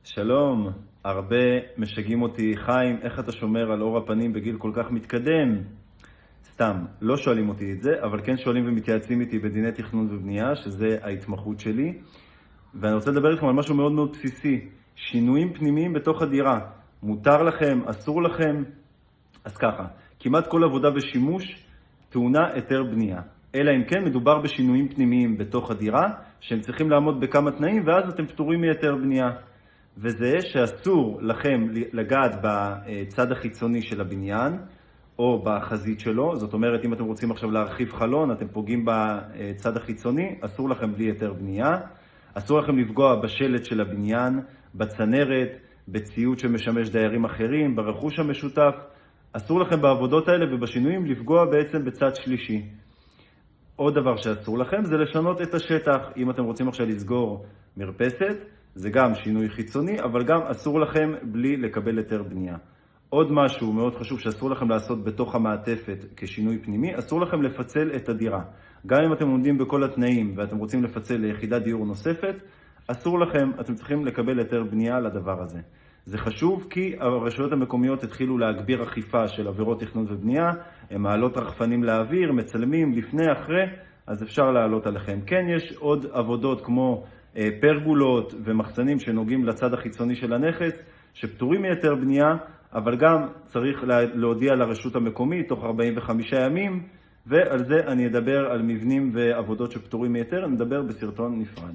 שלום, הרבה משגעים אותי, חיים, איך אתה שומר על אור הפנים בגיל כל כך מתקדם? סתם, לא שואלים אותי את זה, אבל כן שואלים ומתייעצים איתי בדיני תכנון ובנייה, שזה ההתמחות שלי. ואני רוצה לדבר איתכם על משהו מאוד מאוד בסיסי, שינויים פנימיים בתוך הדירה. מותר לכם, אסור לכם? אז ככה, כמעט כל עבודה ושימוש טעונה היתר בנייה. אלא אם כן מדובר בשינויים פנימיים בתוך הדירה, שהם צריכים לעמוד בכמה תנאים, ואז אתם פטורים מהיתר בנייה. וזה שאסור לכם לגעת בצד החיצוני של הבניין, או בחזית שלו. זאת אומרת, אם אתם רוצים עכשיו להרחיב חלון, אתם פוגעים בצד החיצוני, אסור לכם בלי היתר בנייה. אסור לכם לפגוע בשלט של הבניין, בצנרת, בציוד שמשמש דיירים אחרים, ברכוש המשותף. אסור לכם בעבודות האלה ובשינויים לפגוע בעצם בצד שלישי. עוד דבר שאסור לכם זה לשנות את השטח. אם אתם רוצים עכשיו לסגור מרפסת, זה גם שינוי חיצוני, אבל גם אסור לכם בלי לקבל היתר בנייה. עוד משהו מאוד חשוב שאסור לכם לעשות בתוך המעטפת כשינוי פנימי, אסור לכם לפצל את הדירה. גם אם אתם עומדים בכל התנאים ואתם רוצים לפצל ליחידת דיור נוספת, אסור לכם, אתם צריכים לקבל היתר בנייה לדבר הזה. זה חשוב כי הרשויות המקומיות התחילו להגביר אכיפה של עבירות תכנון ובנייה, הם מעלות רחפנים לאוויר, מצלמים לפני, אחרי, אז אפשר לעלות עליכם. כן, יש עוד עבודות כמו פרגולות ומחסנים שנוגעים לצד החיצוני של הנכס, שפטורים מיתר בנייה, אבל גם צריך להודיע לרשות המקומית תוך 45 ימים, ועל זה אני אדבר על מבנים ועבודות שפטורים מיתר, אני אדבר בסרטון נפרד.